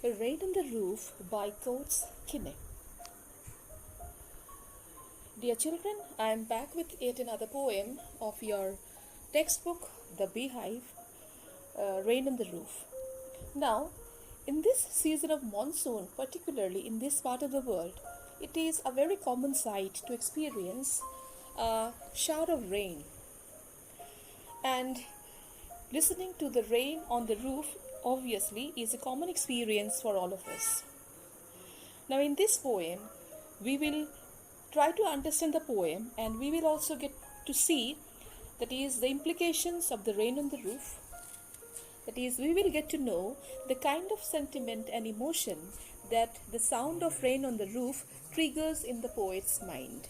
Rain on the Roof by Coates Kinney. Dear children, I am back with yet another poem of your textbook, The Beehive, Rain on the Roof. Now, in this season of monsoon, particularly in this part of the world, it is a very common sight to experience a shower of rain. And listening to the rain on the roof obviously is a common experience for all of us. Now, in this poem, we will try to understand the poem and we will also get to see that is the implications of the rain on the roof. That is, we will get to know the kind of sentiment and emotion that the sound of rain on the roof triggers in the poet's mind.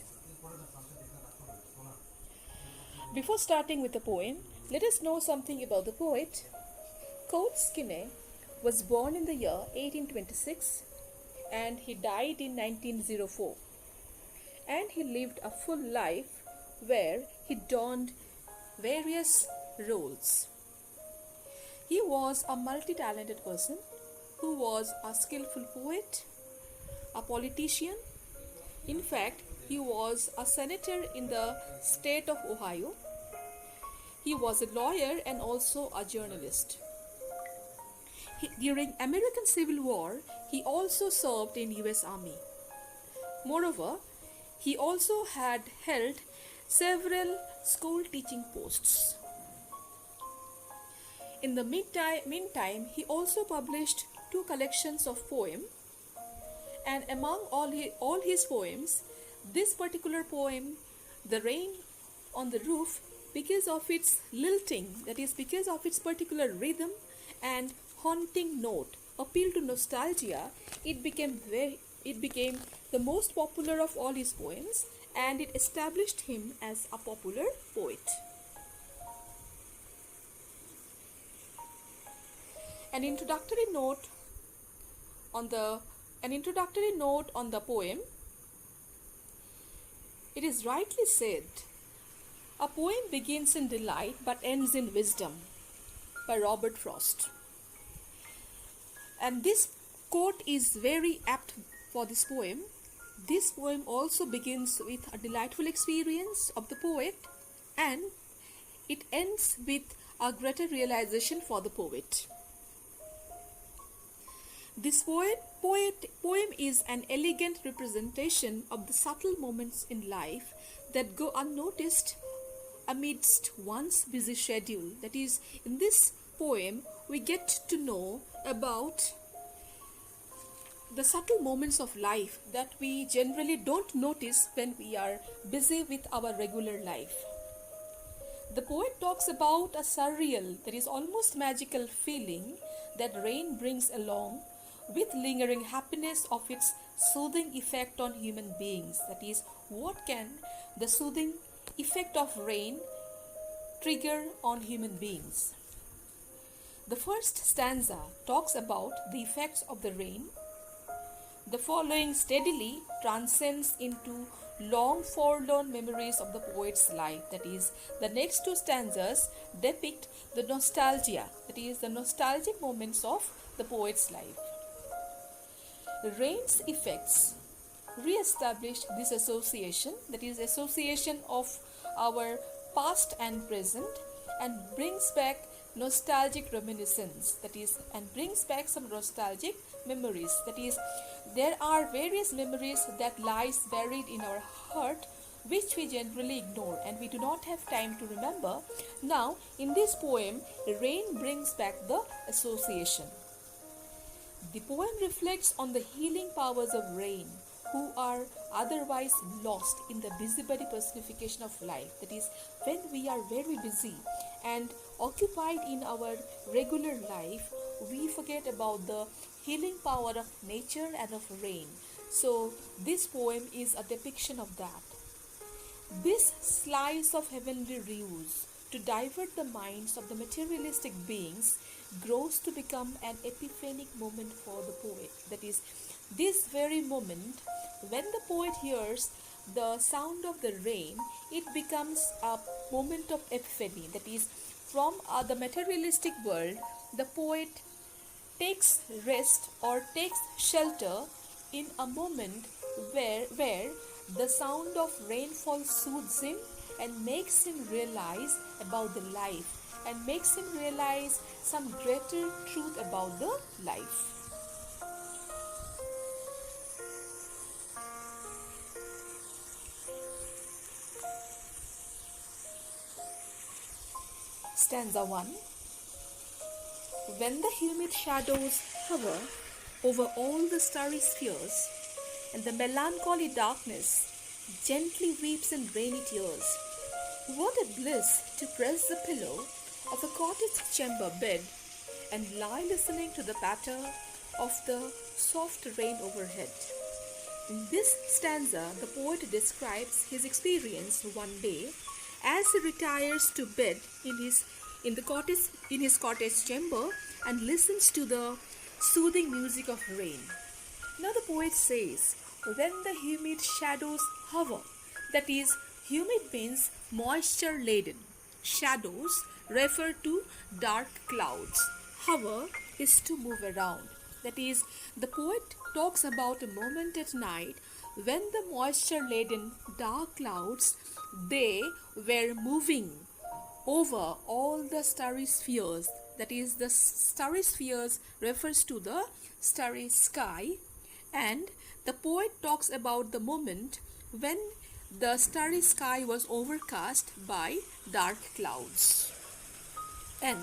Before starting with the poem, let us know something about the poet. Coates Kinney was born in the year 1826 and he died in 1904. And he lived a full life where he donned various roles. He was a multi-talented person who was a skillful poet, a politician. In fact, he was a senator in the state of Ohio. He was a lawyer and also a journalist. During American Civil War, he also served in US Army. Moreover, he also had held several school teaching posts. In the meantime, he also published 2 collections of poems, and among all his poems, this particular poem, The Rain on the Roof, because of its lilting, that is, because of its particular rhythm and haunting note, appeal to nostalgia, it became the most popular of all his poems, and it established him as a popular poet. An introductory note on the poem. It is rightly said, a poem begins in delight but ends in wisdom, by Robert Frost. And this quote is very apt for this poem. This poem also begins with a delightful experience of the poet and it ends with a greater realization for the poet. This poem is an elegant representation of the subtle moments in life that go unnoticed amidst one's busy schedule. That is, in this poem, we get to know about the subtle moments of life that we generally don't notice when we are busy with our regular life. The poet talks about a surreal, that is almost magical feeling that rain brings along with lingering happiness of its soothing effect on human beings. That is, what can the soothing effect of rain trigger on human beings? The first stanza talks about the effects of the rain. The following steadily transcends into long forlorn memories of the poet's life. That is, the next 2 stanzas depict the nostalgia, that is, the nostalgic moments of the poet's life. Rain's effects re-established this association, that is, association of our past and present, and brings back nostalgic reminiscence, that is, and brings back some nostalgic memories. That is, there are various memories that lies buried in our heart which we generally ignore and we do not have time to remember. Now, in this poem, rain brings back the association. The poem reflects on the healing powers of rain, who are otherwise lost in the busybody personification of life. That is, when we are very busy and occupied in our regular life, we forget about the healing power of nature and of rain. So, this poem is a depiction of that. This slice of heavenly ruse to divert the minds of the materialistic beings grows to become an epiphanic moment for the poet. That is, this very moment, when the poet hears the sound of the rain, it becomes a moment of epiphany. That is, from the materialistic world, the poet takes rest or takes shelter in a moment where the sound of rainfall soothes him and makes him realize about the life and makes him realize some greater truth about the life. Stanza 1. When the humid shadows hover over all the starry spheres, and the melancholy darkness gently weeps in rainy tears, what a bliss to press the pillow of a cottage chamber bed and lie listening to the patter of the soft rain overhead. In this stanza, the poet describes his experience one day as he retires to bed in his cottage chamber and listens to the soothing music of rain. Now the poet says, when the humid shadows hover, that is, humid means moisture laden. Shadows refer to dark clouds. Hover is to move around. That is, the poet talks about a moment at night when the moisture laden dark clouds they were moving over all the starry spheres. That is, the starry spheres refers to the starry sky, and the poet talks about the moment when the starry sky was overcast by dark clouds. And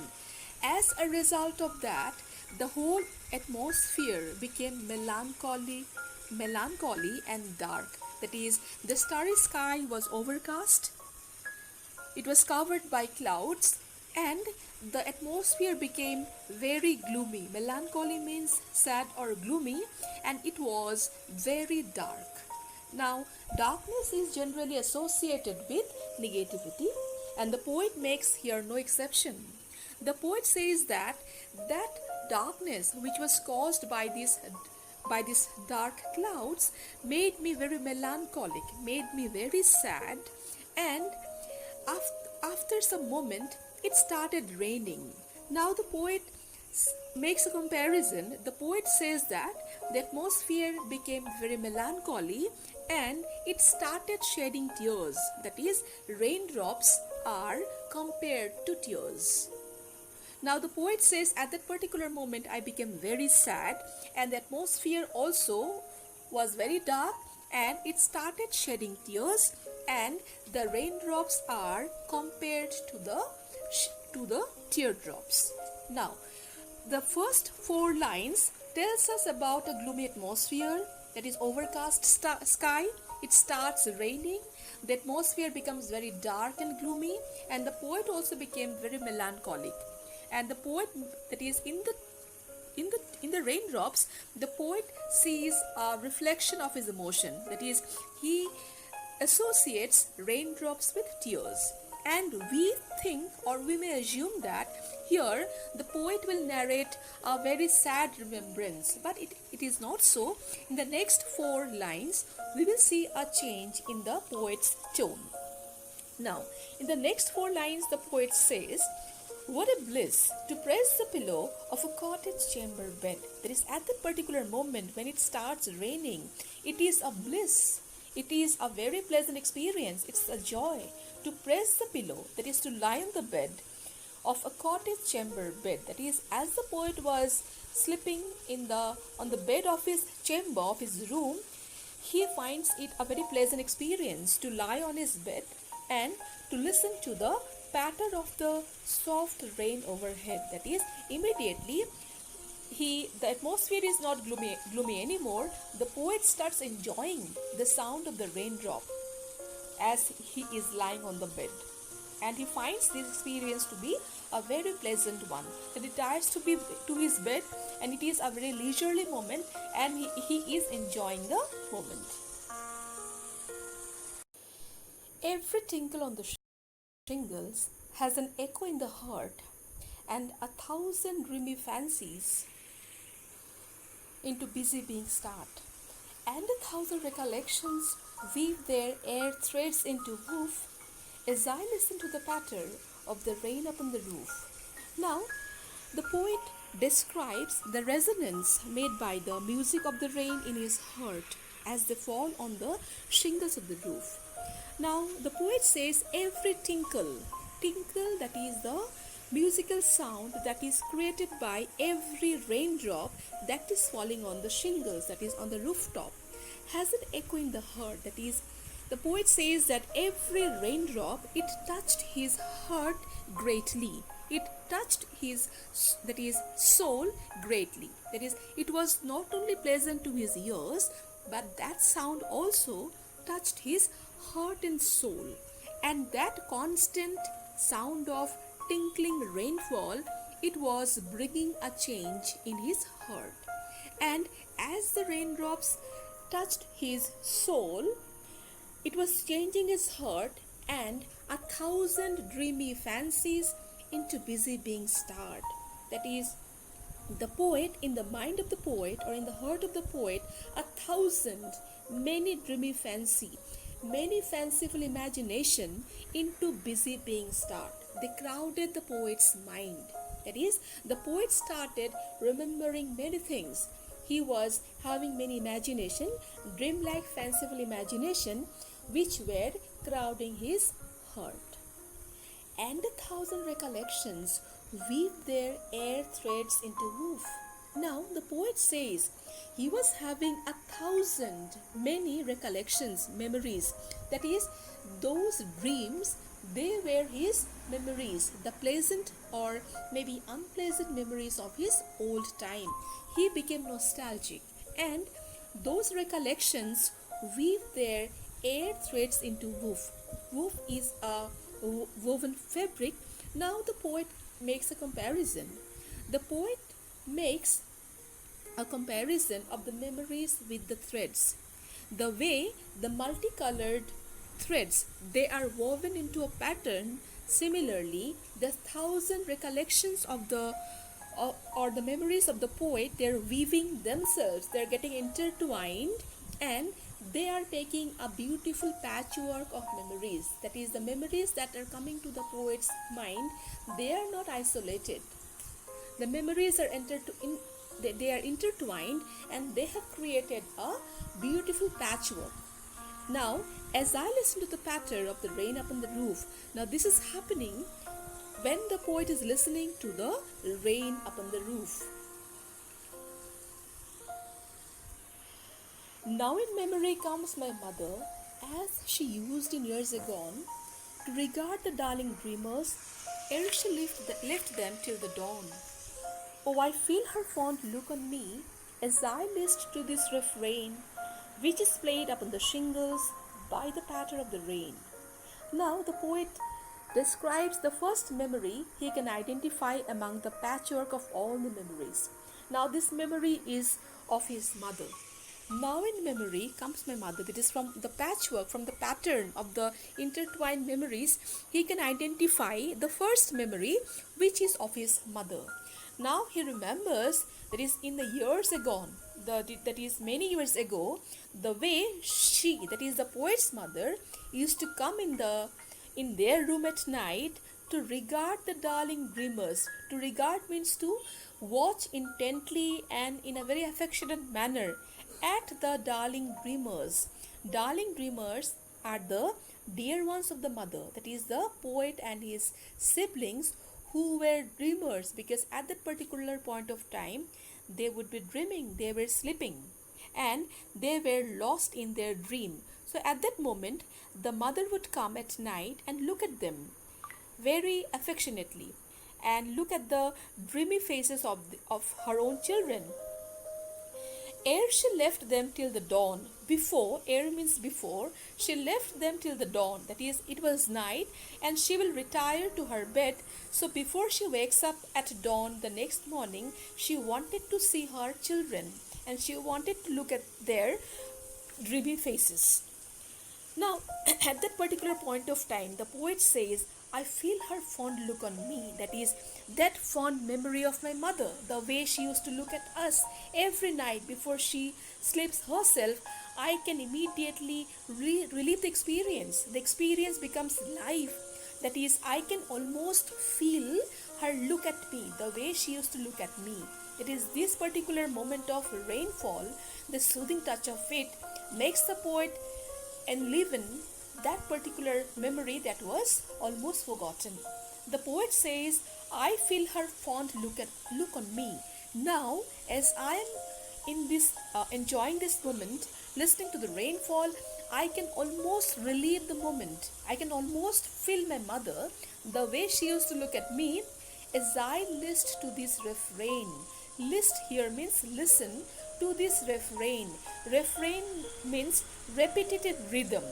as a result of that, the whole atmosphere became melancholy and dark. That is, the starry sky was overcast, it was covered by clouds, and the atmosphere became very gloomy. Melancholy means sad or gloomy, and it was very dark. Now, darkness is generally associated with negativity, and the poet makes here no exception. The poet says that darkness which was caused by these dark clouds made me very melancholic, made me very sad, and after some moment it started raining. Now the poet makes a comparison. The poet says that the atmosphere became very melancholy and it started shedding tears. That is, raindrops are compared to tears. Now the poet says, at that particular moment I became very sad, and the atmosphere also was very dark and it started shedding tears, and the raindrops are compared to the teardrops. Now the first four lines tells us about a gloomy atmosphere, that is overcast sky. It starts raining, the atmosphere becomes very dark and gloomy, and the poet also became very melancholic. And the poet, that is, in the raindrops, the poet sees a reflection of his emotion. That is, he associates raindrops with tears, and we think, or we may assume, that here the poet will narrate a very sad remembrance, but it is not so. In the next four lines we will see a change in the poet's tone. Now in the next four lines the poet says, what a bliss to press the pillow of a cottage chamber bed. That is, at that particular moment when it starts raining, it is a bliss. It is a very pleasant experience. It's a joy to press the pillow, that is, to lie on the bed of a cottage chamber bed. That is, as the poet was sleeping on the bed of his chamber, of his room, he finds it a very pleasant experience to lie on his bed and to listen to the patter of the soft rain overhead. That is, immediately the atmosphere is not gloomy anymore. The poet starts enjoying the sound of the raindrop as he is lying on the bed, and he finds this experience to be a very pleasant one. He retires to his bed, and it is a very leisurely moment, and he is enjoying the moment. Every tinkle on the shingles has an echo in the heart, and 1,000 dreamy fancies into busy being start, and 1,000 recollections weave their air threads into woof as I listen to the patter of the rain upon the roof. Now the poet describes the resonance made by the music of the rain in his heart as they fall on the shingles of the roof. Now, the poet says every tinkle, tinkle, that is the musical sound that is created by every raindrop that is falling on the shingles, that is on the rooftop, has an echo in the heart. That is, the poet says that every raindrop, it touched his heart greatly. It touched his, that is, soul greatly. That is, it was not only pleasant to his ears, but that sound also touched his heart and soul. And that constant sound of tinkling rainfall, it was bringing a change in his heart. And as the raindrops touched his soul, it was changing his heart, and 1,000 dreamy fancies into busy being starred. That is, the poet, in the mind of the poet or in the heart of the poet, 1,000 many dreamy fancy, many fanciful imagination into busy being starred. They crowded the poet's mind. That is, the poet started remembering many things. He was having many imagination, dream-like fanciful imagination, which were crowding his heart. And 1,000 recollections weave their air threads into woof. Now the poet says he was having 1,000 many recollections, memories. That is, those dreams, they were his memories, the pleasant or maybe unpleasant memories of his old time. He became nostalgic, and those recollections weave their air threads into woof. Woof is a woven fabric. Now the poet makes a comparison. The poet makes a comparison of the memories with the threads. The way the multicolored threads, they are woven into a pattern, similarly the 1,000 recollections of the or the memories of the poet, they're weaving themselves, they're getting intertwined, and they are taking a beautiful patchwork of memories. That is, the memories that are coming to the poet's mind, they are not isolated. The memories are they are intertwined, and they have created a beautiful patchwork. Now, as I listen to the patter of the rain upon the roof, now this is happening when the poet is listening to the rain upon the roof. Now in memory comes my mother, as she used in years agone, to regard the darling dreamers ere she left them till the dawn. Oh, I feel her fond look on me as I list to this refrain, which is played upon the shingles by the patter of the rain. Now the poet describes the first memory he can identify among the patchwork of all the memories. Now this memory is of his mother. Now in memory comes my mother. That is, from the patchwork, from the pattern of the intertwined memories, he can identify the first memory, which is of his mother. Now he remembers, that is, in the years agone, that is many years ago, the way she, that is the poet's mother, used to come in their room at night to regard the darling dreamers. To regard means to watch intently and in a very affectionate manner at the darling dreamers. Darling dreamers are the dear ones of the mother, that is the poet and his siblings, who were dreamers, because at that particular point of time they would be dreaming, they were sleeping, and they were lost in their dream. So at that moment the mother would come at night and look at them very affectionately, and look at the dreamy faces of her own children. Ere she left them till the dawn. Before, ere means before, she left them till the dawn. That is, it was night and she will retire to her bed. So before she wakes up at dawn the next morning, she wanted to see her children and she wanted to look at their dreamy faces. Now, at that particular point of time, the poet says, I feel her fond look on me. That is, that fond memory of my mother, the way she used to look at us every night before she sleeps herself. I can immediately relive the experience. The experience becomes life. That is, I can almost feel her look at me, the way she used to look at me. It is this particular moment of rainfall, the soothing touch of it, makes the poet enliven that particular memory that was almost forgotten. The poet says, I feel her fond look on me. Now, as I am in this enjoying this moment, listening to the rainfall, I can almost relive the moment. I can almost feel my mother, the way she used to look at me, as I list to this refrain. List here means listen to this refrain. Refrain means repetitive rhythm.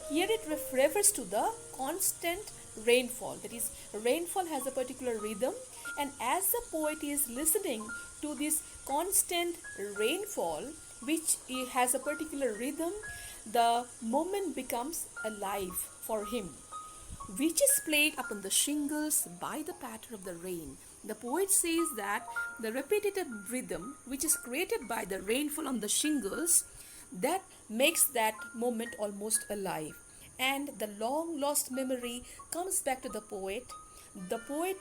Here it refers to the constant rainfall. That is, rainfall has a particular rhythm, and as the poet is listening to this constant rainfall, which has a particular rhythm, the moment becomes alive for him, which is played upon the shingles by the patter of the rain. The poet says that the repetitive rhythm which is created by the rainfall on the shingles, that makes that moment almost alive, and the long lost memory comes back to the poet. The poet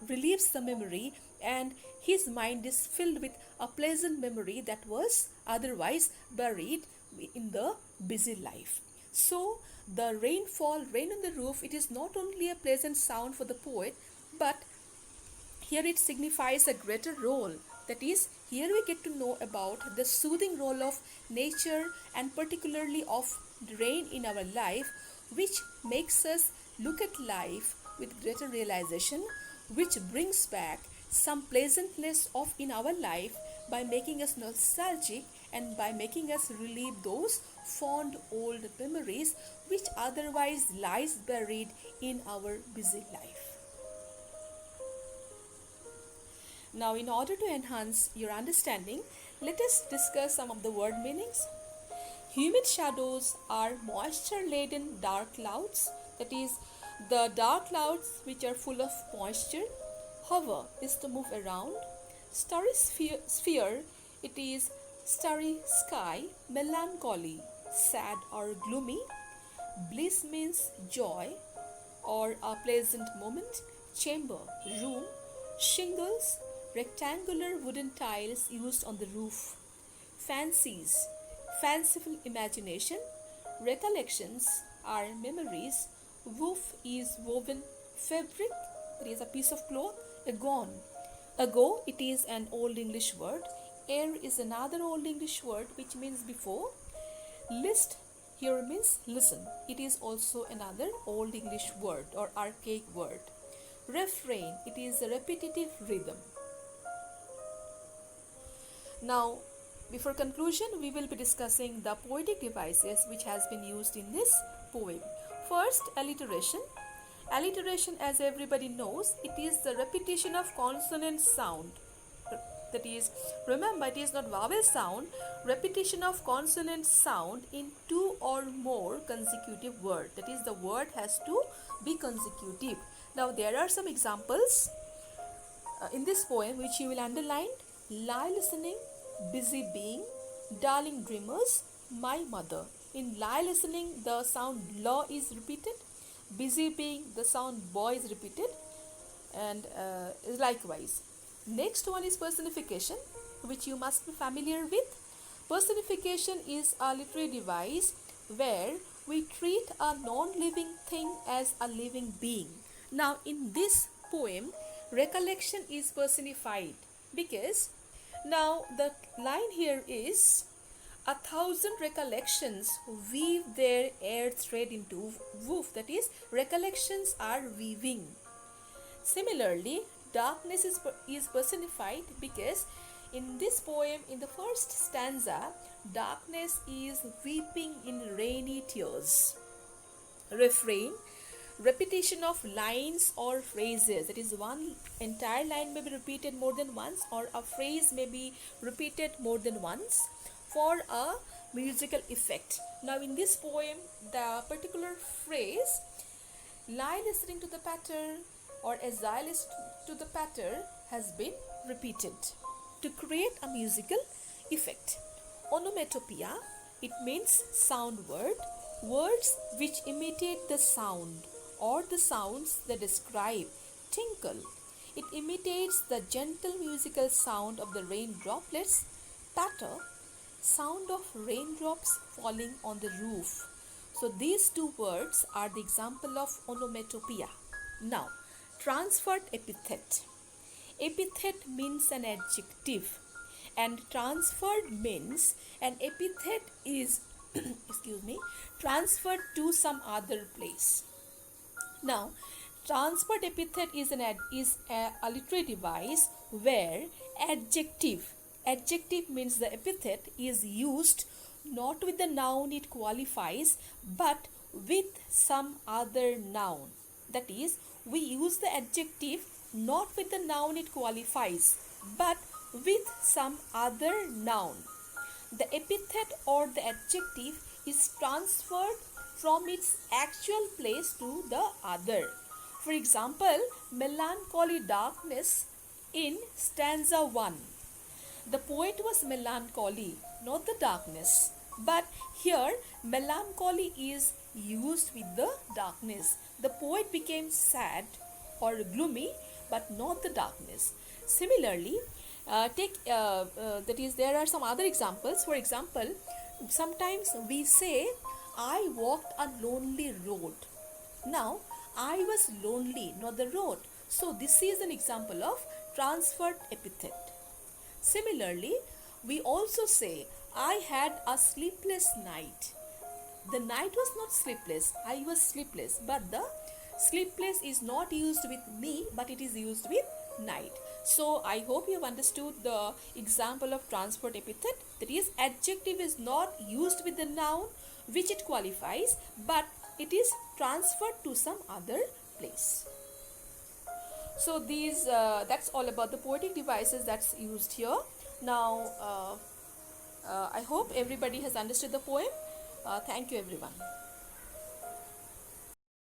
relieves the memory, and his mind is filled with a pleasant memory that was otherwise buried in the busy life. So the rainfall, rain on the roof, it is not only a pleasant sound for the poet, but here it signifies a greater role. That is, here we get to know about the soothing role of nature, and particularly of rain in our life, which makes us look at life with greater realization, which brings back some pleasantness of in our life by making us nostalgic, and by making us relive those fond old memories which otherwise lies buried in our busy life. Now, in order to enhance your understanding, let us discuss some of the word meanings. Humid shadows are moisture-laden dark clouds, that is, the dark clouds which are full of moisture. Hover is to move around. Starry sphere, it is starry sky. Melancholy, sad or gloomy. Bliss means joy or a pleasant moment. Chamber, room. Shingles, rectangular wooden tiles used on the roof. Fancies, fanciful imagination. Recollections are memories. Woof is woven fabric, it is a piece of cloth. Agone, ago, it is an old English word. Ere is another old English word which means before. List here means listen, it is also another old English word or archaic word. Refrain, it is a repetitive rhythm. Now, before conclusion, we will be discussing the poetic devices which has been used in this poem. First, alliteration. Alliteration, as everybody knows, it is the repetition of consonant sound. That is, remember, it is not vowel sound, repetition of consonant sound in two or more consecutive words. That is, the word has to be consecutive. Now, there are some examples in this poem which you will underline. Lie listening, busy being, darling dreamers, my mother. In lie listening, the sound law is repeated. Busy being, the sound boy is repeated, and likewise. Next one is personification, which you must be familiar with. Personification is a literary device where we treat a non-living thing as a living being. Now, in this poem, recollection is personified because now the line here is, 1,000 recollections weave their air thread into woof. That is, recollections are weaving. Similarly, darkness is personified because in this poem, in the first stanza, darkness is weeping in rainy tears. Refrain, repetition of lines or phrases. That is, one entire line may be repeated more than once, or a phrase may be repeated more than once for a musical effect. Now, in this poem, the particular phrase, lie listening to the patter, or as I listen to the patter, has been repeated to create a musical effect. Onomatopoeia, it means sound word, words which imitate the sound or the sounds that describe. Tinkle, It imitates the gentle musical sound of the rain droplets, patter, sound of raindrops falling on the roof. So these two words are the example of onomatopoeia. Now, transferred epithet. Epithet means an adjective, and transferred means an epithet is excuse me, transferred to some other place. Now, transferred epithet is a literary device where adjective means the epithet is used not with the noun it qualifies but with some other noun. That is, we use the adjective not with the noun it qualifies but with some other noun. The epithet or the adjective is transferred from its actual place to the other. For example, melancholy darkness in stanza 1. The poet was melancholy, not the darkness. But here, melancholy is used with the darkness. The poet became sad or gloomy, but not the darkness. Similarly, there are some other examples. For example, sometimes we say, I walked a lonely road. Now, I was lonely, not the road. So, this is an example of transferred epithet. Similarly, we also say, I had a sleepless night. The night was not sleepless, I was sleepless. But the sleepless is not used with me, but it is used with night. So I hope you have understood the example of transferred epithet. That is, adjective is not used with the noun which it qualifies, but it is transferred to some other place. So that's all about the poetic devices that's used here. Now I hope everybody has understood the poem. Thank you everyone.